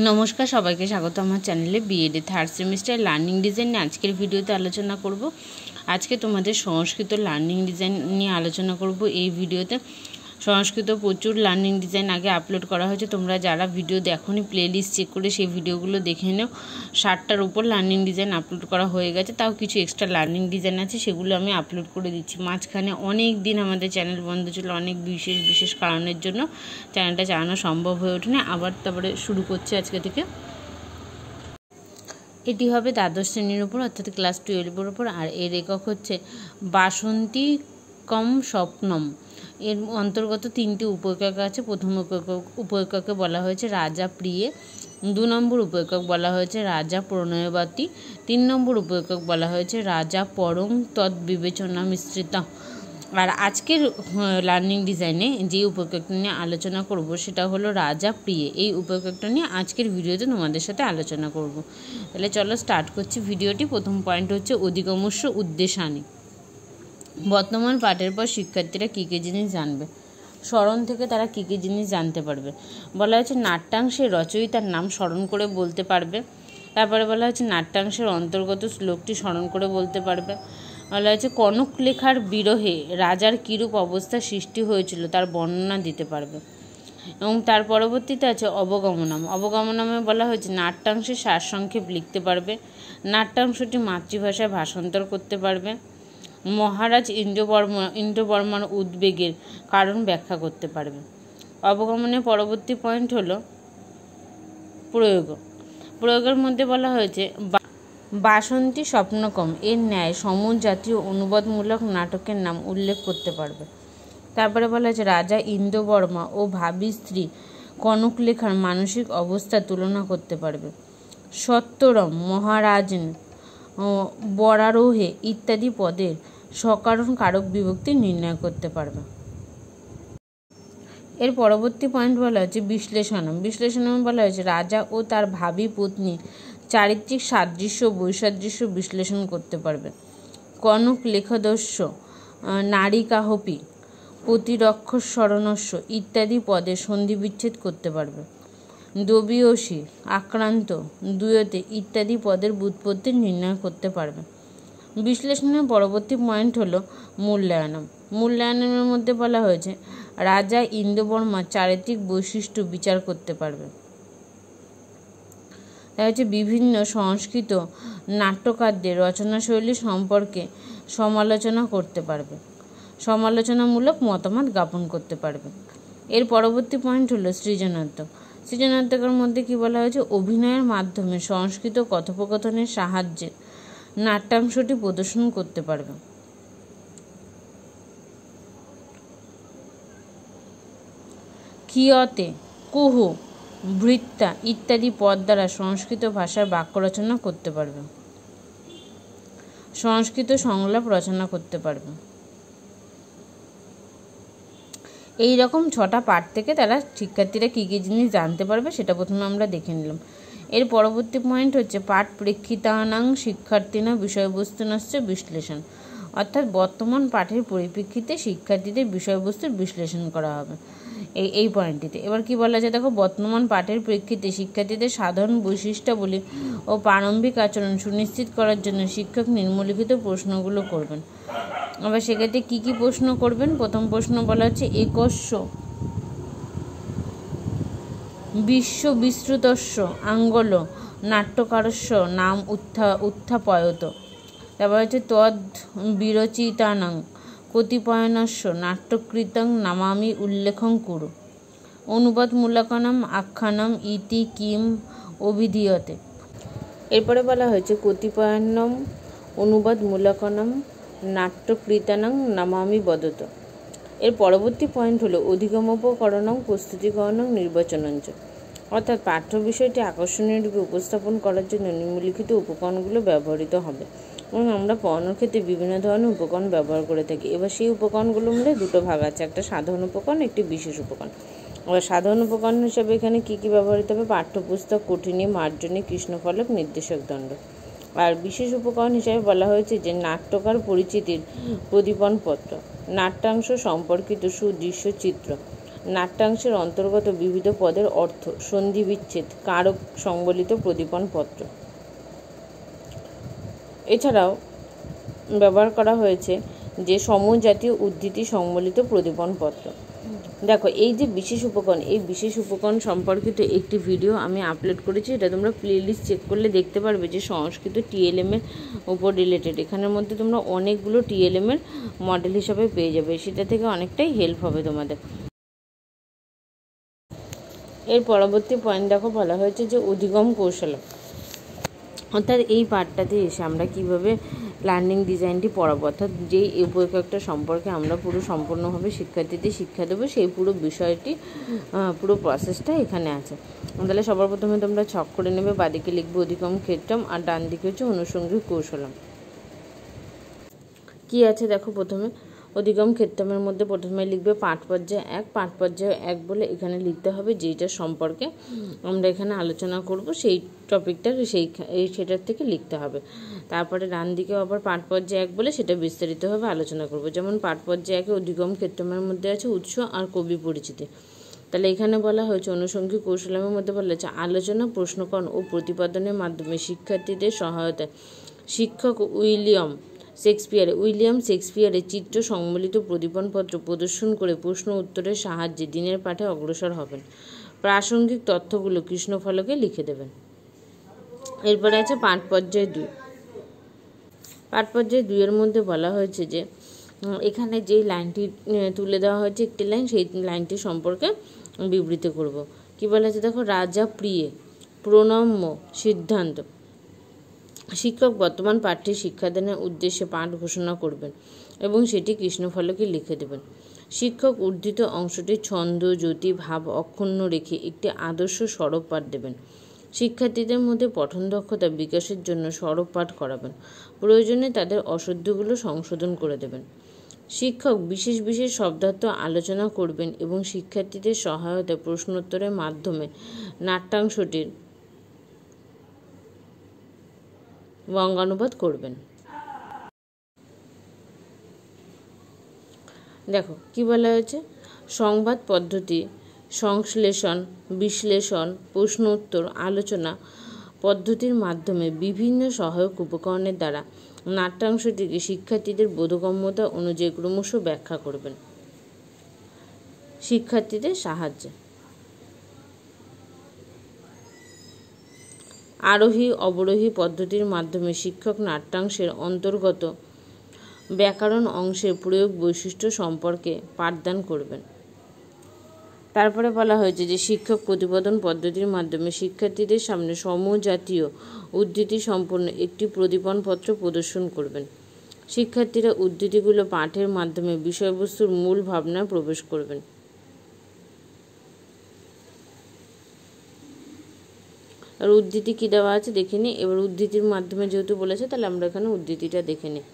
নমস্কার, সবাইকে স্বাগত আমার চ্যানেলে। BEd third semester learning design নিয়ে আজকের ভিডিওতে আলোচনা করব। আজকে তোমাদের সংস্কৃত লার্নিং ডিজাইন নিয়ে আলোচনা করব। এই ভিডিওতে সংস্কৃত প্রচুর লার্নিং ডিজাইন আগে আপলোড করা হয়েছে। তোমরা যারা ভিডিও দেখোনি প্লেলিস্ট চেক করে সেই ভিডিওগুলো দেখে নেও। 60টার উপর লার্নিং ডিজাইন আপলোড করা হয়ে গেছে, তাও কিছু এক্সট্রা লার্নিং ডিজাইন আছে, সেগুলো আমি আপলোড করে দিচ্ছি। মাঝখানে অনেক দিন আমাদের চ্যানেল বন্ধ ছিল, অনেক বিশেষ কারণের জন্য চ্যানেলটা চালানো সম্ভব হয়ে ওঠেনি। তারপরে শুরু করছি আজকে থেকে। এটি হবে দ্বাদশ শ্রেণীর উপর, অর্থাৎ ক্লাস 12-এর উপর। আর এর একক হচ্ছে বাসন্তী কম স্বপ্নম। এর অন্তর্গত 3টি উপএকক আছে। প্রথম উপএককে বলা হয়েছে রাজা প্রিয়ে, 2 নম্বর উপএকক বলা হয়েছে রাজা প্রণয়বতী, 3 নম্বর উপএকক বলা হয়েছে রাজা পরং তদ্বিবেচনা মিশ্রিত। আর আজকের লার্নিং ডিজাইনে যে উপএকটা নিয়ে আলোচনা করব সেটা হলো রাজা প্রিয়ে। এই উপএকটা নিয়ে আজকের ভিডিওতে তোমাদের সাথে আলোচনা করব। তাহলে চলো স্টার্ট করছি ভিডিওটি। প্রথম পয়েন্ট হচ্ছে অধিগমস্য উদ্দেশানি। বর্তমান পাঠের পর শিক্ষার্থীরা কী কী জিনিস জানবে, স্মরণ থেকে তারা কী কী জিনিস জানতে পারবে। বলা হয়েছে নাট্যাংশের রচয়িতার নাম স্মরণ করে বলতে পারবে। তারপরে বলা হয়েছে নাট্যাংশের অন্তর্গত শ্লোকটি স্মরণ করে বলতে পারবে। বলা হয়েছে কনক লেখার বিরহে রাজার কিরূপ অবস্থা সৃষ্টি হয়েছিল তার বর্ণনা দিতে পারবে। এবং তার পরবর্তীতে আছে অবগমনম। অবগমনমে বলা হয়েছে নাট্যাংশের সারসংক্ষেপ লিখতে পারবে। নাট্যাংশটি মাতৃভাষায় ভাষান্তর করতে পারবে। মহারাজ ইন্দ্রবর্মার উদ্বেগের কারণ ব্যাখ্যা করতে পারবে। অবগমনের পরবর্তী পয়েন্ট হলো প্রয়োগ। প্রয়োগের মধ্যে বলা হয়েছে বাসন্তী স্বপ্নকম এর ন্যায় সমন জাতীয় অনুবাদমূলক নাটকের নাম উল্লেখ করতে পারবে। তারপরে বলা হয়েছে রাজা ইন্দ্রবর্মা ও ভাবী স্ত্রী কনকলেখার মানসিক অবস্থা তুলনা করতে পারবে। সত্বরম, মহারাজন, বরারোহে ইত্যাদি পদের সকারণ কারক বিভক্তি নির্ণয় করতে পারবে। এর পরবর্তী পয়েন্ট বলা হচ্ছে বিশ্লেষণম। বিশ্লেষণম বলা হয়েছে রাজা ও তার ভাবী পত্নী চারিত্রিক সাদৃশ্য বৈসাদৃশ্য বিশ্লেষণ করতে পারবে। কনক লেখদস্য, নারিকাহপি, প্রতিরক্ষস্মরণস্য ইত্যাদি পদে সন্ধি বিচ্ছেদ করতে পারবে। দবিয়সী, আক্রান্ত, দুয়তে ইত্যাদি পদের ব্যুৎপত্তি নির্ণয় করতে পারবে। বিশ্লেষণের পরবর্তী পয়েন্ট হলো মূল্যায়নম। মূল্যায়নের মধ্যে বলা হয়েছে রাজা ইন্দ্রবর্মার চারিত্রিক বৈশিষ্ট্য বিচার করতে পারবে। তাই হচ্ছে বিভিন্ন সংস্কৃত নাট্যকারদের রচনাশৈলী সম্পর্কে সমালোচনা করতে পারবে, সমালোচনামূলক মতামত জ্ঞাপন করতে পারবে। এর পরবর্তী পয়েন্ট হলো সৃজনাত্মক। সৃজনাত্মকের মধ্যে কি বলা হয়েছে অভিনয়ের মাধ্যমে সংস্কৃত কথোপকথনের সাহায্যে নাট্যাংশটি প্রদর্শন করতে পারবে। কিয়তে, কুহু, বৃত্তা ইত্যাদি পদ দ্বারা সংস্কৃত ভাষার বাক্য রচনা করতে পারবে, সংস্কৃত সংলাপ রচনা করতে পারবে। এই রকম 6টা পাঠ থেকে তারা শিক্ষার্থীরা কী কী জিনিস জানতে পারবে সেটা প্রথমে আমরা দেখে নিলাম। এর পরবর্তী পয়েন্ট হচ্ছে পাঠ প্রেক্ষিতানাং শিক্ষার্থীনা বিষয়বস্তুনশ্চ বিশ্লেষণ, অর্থাৎ বর্তমান পাঠের পরিপ্রেক্ষিতে শিক্ষার্থীদের বিষয়বস্তুর বিশ্লেষণ করা হবে এই পয়েন্টটিতে। এবার কি বলা যায় দেখো, বর্তমান পাঠের প্রেক্ষিতে শিক্ষার্থীদের সাধারণ বৈশিষ্ট্যাবলী ও প্রারম্ভিক আচরণ সুনিশ্চিত করার জন্য শিক্ষক নিম্নলিখিত প্রশ্নগুলো করবেন। আবার সেক্ষেত্রে কী কী প্রশ্ন করবেন? প্রথম প্রশ্ন বলা হচ্ছে একস্য বিশ্ববিশ্রুতস্য আঙ্গল নাট্যকারস্য নাম উত্থাপয়ত। তারপর হচ্ছে তদ বিরচিতানাং কতিপয়ানস্য নাট্যকৃতং নামামি উল্লেখং কুরু। অনুবাদমূলকনাম আখ্যানম ইতি কিম অভিধীয়তে। এরপরে বলা হয়েছে কতিপয়ানম অনুবাদমূলকনাম নাট্যকৃতানাং নামামি বদত। এর পরবর্তী পয়েন্ট হলো অধিগমোপকরণং প্রস্তুতিকরণং নির্বাচনঞ্চ, অর্থাৎ পাঠ্য বিষয়টি আকর্ষণীয় রূপে উপস্থাপন করার জন্য নিম্নলিখিত উপকরণগুলো ব্যবহৃত হবে। এবং আমরা পড়ানোর ক্ষেত্রে বিভিন্ন ধরনের উপকরণ ব্যবহার করে থাকি। এবার সেই উপকরণগুলোর মধ্যে 2টো ভাগ আছে, একটা সাধারণ উপকরণ, একটি বিশেষ উপকরণ। এবার সাধারণ উপকরণ হিসাবে এখানে কী কী ব্যবহৃত হবে? পাঠ্যপুস্তক, কঠিনী, মার্জনী, কৃষ্ণফলক, নির্দেশক দণ্ড। আর বিশেষ উপকরণ হিসাবে বলা হয়েছে যে নাট্যকার পরিচিতির প্রদীপনপত্র, নাট্যাংশ সম্পর্কিত সুদৃশ্য চিত্র, নাট্যাংশের অন্তর্গত বিবিধ পদের অর্থ, সন্ধি বিচ্ছেদ, কারক সংবলিত প্রদীপন পত্র। এছাড়াও ব্যবহার করা হয়েছে যে সমজাতীয় উদ্ধৃতি সংবলিত প্রদীপন পত্র। দেখো এই যে বিশেষ উপকরণ, এই বিশেষ উপকরণ সম্পর্কিত একটি ভিডিও আমি আপলোড করেছি, এটা তোমরা প্লেলিস্ট চেক করলে দেখতে পারবে যে সংস্কৃত TLM এর উপর রিলেটেড। এখানের মধ্যে তোমরা অনেকগুলো TLM এর মডেল হিসাবে পেয়ে যাবে, সেটা থেকে অনেকটাই হেল্প হবে তোমাদের। এর পরবর্তী পয়েন্ট দেখো, বলা হয়েছে যে অধিগম কৌশল, অর্থাৎ এই পার্টটাতে এসে আমরা কিভাবে লার্নিং ডিজাইনটি পড়াবো, অর্থাৎ যেই উপকরণটা সম্পর্কে আমরা পুরো সম্পূর্ণভাবে শিক্ষার্থীদের শিক্ষা দেবো, সেই পুরো বিষয়টি পুরো প্রসেসটা এখানে আছে। তাহলে সবার প্রথমে তোমরা ছক করে নেবে, বাদিকে লিখবে অধিগম ক্ষেত্রম আর ডান দিকে হচ্ছে অনুষঙ্গিক কৌশলম। কি আছে দেখো, প্রথমে অধিগম ক্ষেত্রমের মধ্যে প্রথমে লিখবে পাঠ পর্যায়ে 1, পাঠ পর্যায়ে 1 বলে এখানে লিখতে হবে যেইটার সম্পর্কে আমরা এখানে আলোচনা করব, সেই টপিকটার সেটার থেকে লিখতে হবে। তারপরে ডান দিকে আবার পাঠ পর্যায়ে 1 বলে সেটা বিস্তারিতভাবে আলোচনা করব। যেমন পাঠ পর্যায়ে 1 অধিগম ক্ষেত্রমের মধ্যে আছে উৎস আর কবি পরিচিতি। তাহলে এখানে বলা হয়েছে অনুষঙ্গিক কৌশলের মধ্যে বলা হয়েছে আলোচনা, প্রশ্নকরণ ও প্রতিপাদনের মাধ্যমে শিক্ষার্থীদের সহায়তায় শিক্ষক উইলিয়াম শেক্সপিয়ারের চিত্র সংবলিত প্রদীপনপত্র প্রদর্শন করে প্রশ্ন উত্তরের সাহায্যে দিনের পাঠে অগ্রসর হবেন। প্রাসঙ্গিক তথ্যগুলো কৃষ্ণফলকে লিখে দেবেন। এরপরে আছে পাঠ পর্যায়ে 2। পাঠ পর্যায়ে 2 এর মধ্যে বলা হয়েছে যে এখানে যেই লাইনটি তুলে দেওয়া হয়েছে একটি লাইন, সেই লাইনটি সম্পর্কে বিবৃতি করব। কি বলা হয়েছে দেখো, রাজা প্রিয়ে প্রণম্য সিদ্ধান্ত। শিক্ষক বর্তমান পাঠ্যে শিক্ষাদানের উদ্দেশ্যে পাঠ ঘোষণা করবেন এবং সেটি কৃষ্ণফলকে লিখে দেবেন। শিক্ষক উদ্ধৃত অংশটি ছন্দ, জ্যোতি, ভাব অক্ষুণ্ণ রেখে একটি আদর্শ সরব পাঠ দেবেন। শিক্ষার্থীদের মধ্যে পঠন দক্ষতা বিকাশের জন্য সরব পাঠ করাবেন। প্রয়োজনে তাদের অশুদ্ধগুলো সংশোধন করে দেবেন। শিক্ষক বিশেষ বিশেষ শব্দার্থ আলোচনা করবেন এবং শিক্ষার্থীদের সহায়তায় প্রশ্নোত্তরের মাধ্যমে নাট্যাংশটির বঙ্গানুবাদ করবেন। দেখো কি বলা হয়েছে, সংবাদ পদ্ধতি, সংশ্লেষণ, বিশ্লেষণ, প্রশ্ন উত্তর, আলোচনা পদ্ধতির মাধ্যমে বিভিন্ন সহায়ক উপকরণের দ্বারা নাট্যাংশটিকে শিক্ষার্থীদের বোধগম্যতা অনুযায়ী ক্রমশ ব্যাখ্যা করবেন শিক্ষার্থীদের সাহায্যে। আরোহী অবরোহী পদ্ধতির মাধ্যমে শিক্ষক নাট্যাংশের অন্তর্গত ব্যাকরণ অংশের প্রয়োগ বৈশিষ্ট্য সম্পর্কে পাঠদান করবেন। তারপরে বলা হয়েছে যে শিক্ষক প্রতিপাদন পদ্ধতির মাধ্যমে শিক্ষার্থীদের সামনে সমজাতীয় উদ্ধৃতি সম্পন্ন একটি প্রদীপনপত্র প্রদর্শন করবেন। শিক্ষার্থীরা উদ্ধৃতিগুলো পাঠের মাধ্যমে বিষয়বস্তুর মূল ভাবনায় প্রবেশ করবেন। আর উদ্ধৃতি কী দেওয়া আছে দেখে নিই। এবার উদ্ধৃতির মাধ্যমে যেহেতু বলেছে, তাহলে আমরা এখানে উদ্ধৃতিটা দেখে নিই।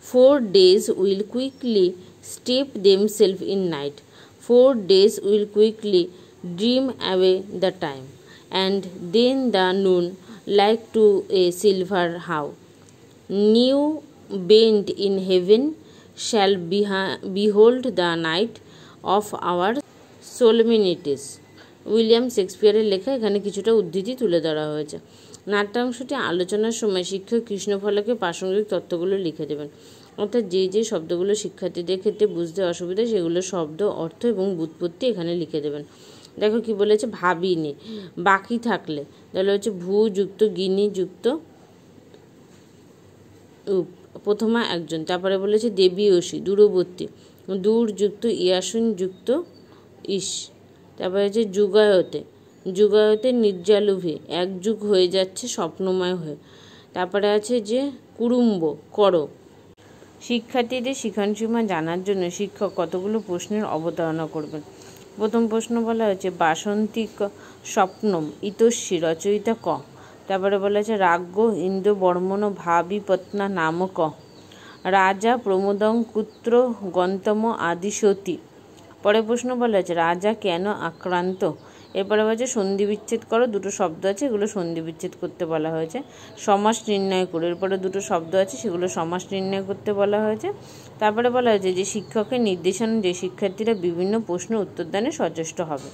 "4 days will quickly step themselves in night. 4 days will quickly dream away the time. And then the noon like to a silver how. New bent in heaven shall behold the night of our solemnities." William শেক্সপিয়ারের লেখা এখানে কিছুটা উদ্ধৃতি তুলে ধরা হয়েছে। নাট্যাংশটি আলোচনার সময় শিক্ষক কৃষ্ণফলকে প্রাসঙ্গিক তথ্যগুলো লিখে দেবেন, অর্থাৎ যে শব্দগুলো শিক্ষার্থীদের ক্ষেত্রে বুঝতে অসুবিধা সেগুলো শব্দ, অর্থ এবং ব্যুৎপত্তি এখানে লিখে দেবেন। দেখো কি বলেছে, ভাবিনি, বাকি থাকলে, তাহলে হচ্ছে ভূ যুক্ত গিনি যুক্ত প্রথমা একজন। তারপরে বলেছে দেবীয়সী দূরবর্তী, দূর যুক্ত ইয়াসুন যুক্ত ইস। তারপরে হচ্ছে যুগায়তে নির্জালুভি, এক যুগ হয়ে যাচ্ছে স্বপ্নময় হয়ে। তারপরে আছে যে কুড়ুম্ব করো। শিক্ষার্থীদের শিক্ষণসীমা জানার জন্য শিক্ষক কতগুলো প্রশ্নের অবতারণা করবেন। প্রথম প্রশ্ন বলা হয়েছে বাসন্তিক স্বপ্নম ইতস্বী রচয়িতা ক। তারপরে বলা হয়েছে রাজ্ঞ ইন্দ্র বর্মণ ভাবিপত্না নাম ক। রাজা প্রমোদং কুত্র গন্তম আদিশতি। পরের প্রশ্ন বলা হয়েছে রাজা কেন আক্রান্ত এরপরে বলছে সন্ধি বিচ্ছেদ করো, দুটো শব্দ আছে এগুলো সন্ধি বিচ্ছেদ করতে বলা হয়েছে। সমাস নির্ণয় করো, এরপরে দুটো শব্দ আছে সেগুলো সমাস নির্ণয় করতে বলা হয়েছে। তারপরে বলা হয়েছে যে শিক্ষকের নির্দেশনা অনুযায়ী শিক্ষার্থীরা বিভিন্ন প্রশ্নের উত্তরদানে সচেষ্ট হবে।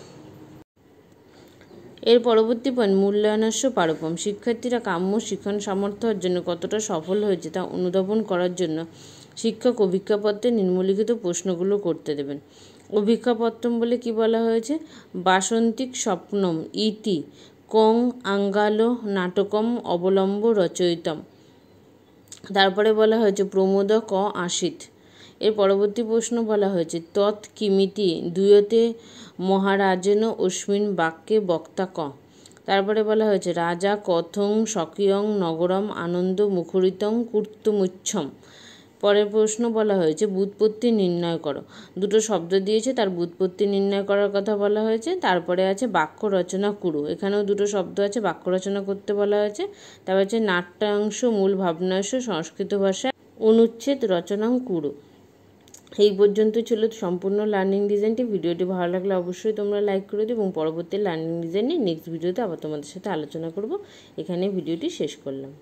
এর পরবর্তী পয়েন্ট মূল্যায়নস্য পারপম, শিক্ষার্থীরা কাম্য শিক্ষণ সামর্থ্য অর্জনে কতটা সফল হয়েছে তা অনুধাবন করার জন্য শিক্ষক অভিজ্ঞাপত্রে নিম্নলিখিত প্রশ্নগুলো করতে দেবেন। অভিজ্ঞাপত্রম বলে কি বলা হয়েছে, বাসন্তিক স্বপ্নম ইতি কং আঙ্গালো নাটকম অবলম্ব রচয়িতম। তারপরে বলা হয়েছে প্রমোদ ক আশিত। এর পরবর্তী প্রশ্ন বলা হয়েছে তৎ কিমিতি দুয়তে মহারাজেন অস্মিন বাক্যে বক্তা ক। তারপরে বলা হয়েছে রাজা কথং স্বকীয়ং নগরম আনন্দ মুখরিতং কর্তুমুচ্ছম। পরের প্রশ্ন বলা হয়েছে ব্যুৎপত্তি নির্ণয় করো, দুটো শব্দ দিয়েছে তার ব্যুৎপত্তি নির্ণয় করার কথা বলা হয়েছে। তারপরে আছে বাক্য রচনা কুরু, এখানেও দুটো শব্দ আছে বাক্য রচনা করতে বলা হয়েছে। তারপর হচ্ছে নাট্যাংশ মূল ভাবনাংশ সংস্কৃত ভাষায় অনুচ্ছেদ রচনাং কুরু। এই পর্যন্ত ছিল সম্পূর্ণ লার্নিং ডিজাইনটি। ভিডিওটি ভালো লাগলে অবশ্যই তোমরা লাইক করে দিও এবং পরবর্তী লার্নিং ডিজাইন নিয়ে নেক্সট ভিডিওতে আবার তোমাদের সাথে আলোচনা করব। এখানে ভিডিওটি শেষ করলাম।